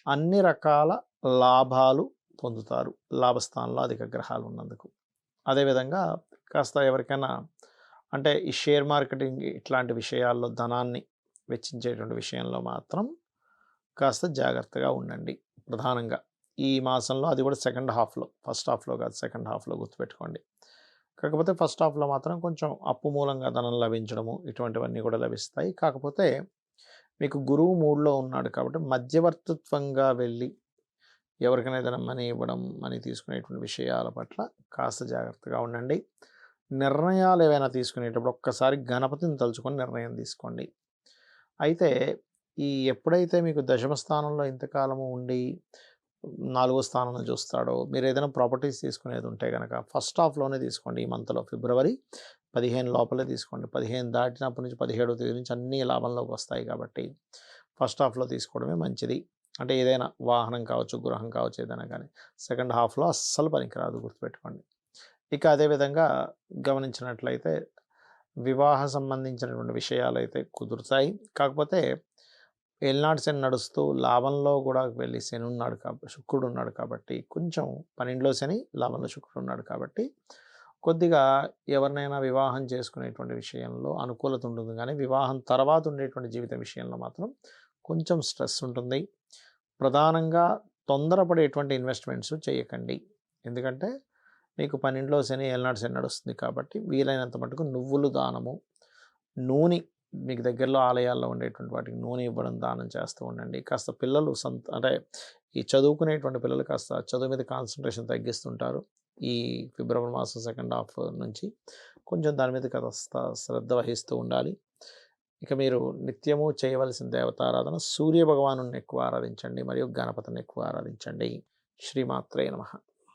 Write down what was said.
అన్ని రకాల లాభాలు పొందుతారు. లాభస్థానంలో అధిక గ్రహాలు ఉన్నందుకు. అదేవిధంగా కాస్త ఎవరికైనా అంటే ఈ షేర్ మార్కెటింగ్ ఇట్లాంటి విషయాల్లో ధనాన్ని వెచ్చించేటువంటి విషయంలో మాత్రం కాస్త జాగ్రత్తగా ఉండండి. ప్రధానంగా ఈ మాసంలో అది కూడా సెకండ్ హాఫ్‌లో, ఫస్ట్ హాఫ్‌లో కాదు సెకండ్ హాఫ్‌లో గుర్తుపెట్టుకోండి. కాకపోతే ఫస్ట్ హాఫ్‌లో మాత్రం కొంచెం అప్పు మూలంగా ధనం లభించడము ఇటువంటివన్నీ కూడా లభిస్తాయి. కాకపోతే మీకు గురువు 3లో ఉన్నాడు కాబట్టి మధ్యవర్తిత్వంగా వెళ్ళి ఎవరికైనా ఏదైనా మనీ ఇవ్వడం, మనీ తీసుకునేటువంటి విషయాల పట్ల కాస్త జాగ్రత్తగా ఉండండి. నిర్ణయాలు ఏవైనా తీసుకునేటప్పుడు ఒక్కసారి గణపతిని తలుచుకొని నిర్ణయం తీసుకోండి. అయితే ఎప్పుడైతే మీకు దశమ స్థానంలో ఇంతకాలము ఉండి 4వ స్థానాన్ని చూస్తాడో, మీరు ఏదైనా ప్రాపర్టీస్ తీసుకునేది ఉంటే గనక ఫస్ట్ హాఫ్‌లోనే తీసుకోండి. ఈ మంత్‌లో ఫిబ్రవరి 15 లోపలే తీసుకోండి. 15 దాటినప్పటి నుంచి 17వ తేదీ నుంచి అన్నీ లాభంలోకి వస్తాయి కాబట్టి ఫస్ట్ హాఫ్‌లో తీసుకోవడమే మంచిది. అంటే ఏదైనా వాహనం కావచ్చు, గృహం కావచ్చు ఏదైనా కానీ సెకండ్ హాఫ్‌లో అస్సలు పనికిరాదు గుర్తుపెట్టుకోండి. ఇక అదేవిధంగా గమనించినట్లయితే వివాహ సంబంధించినటువంటి విషయాలైతే కుదురుతాయి. కాకపోతే ఏలినాటి శని నడుస్తూ లాభంలో కూడా వెళ్ళి శని ఉన్నాడు శుక్రుడు ఉన్నాడు కాబట్టి కొంచెం 12లో శని, లాభంలో శుక్రుడు ఉన్నాడు కాబట్టి కొద్దిగా ఎవరినైనా వివాహం చేసుకునేటువంటి విషయంలో అనుకూలత ఉంటుంది కానీ వివాహం తర్వాత ఉండేటువంటి జీవిత విషయంలో మాత్రం కొంచెం స్ట్రెస్ ఉంటుంది. ప్రధానంగా తొందరపడేటువంటి ఇన్వెస్ట్మెంట్స్ చేయకండి. ఎందుకంటే మీకు 12లో శని, ఏలినాటి శని నడుస్తుంది కాబట్టి వీలైనంత మటుకు నువ్వులు దానము, నూనె మీకు దగ్గరలో ఆలయాల్లో ఉండేటువంటి వాటికి నూనె ఇవ్వడం దానం చేస్తూ ఉండండి. కాస్త పిల్లలు అంటే ఈ చదువుకునేటువంటి పిల్లలు కాస్త చదువు మీద కాన్సంట్రేషన్ తగ్గిస్తుంటారు. ఈ ఫిబ్రవరి మాసం సెకండ్ హాఫ్ నుంచి కొంచెం దాని మీద కాస్త శ్రద్ధ వహిస్తూ ఉండాలి. ఇక మీరు నిత్యము చేయవలసిన దేవతారాధన సూర్య భగవానుడిని ఎక్కువ ఆరాధించండి మరియు గణపతిని ఎక్కువ ఆరాధించండి. శ్రీమాత్రే నమః.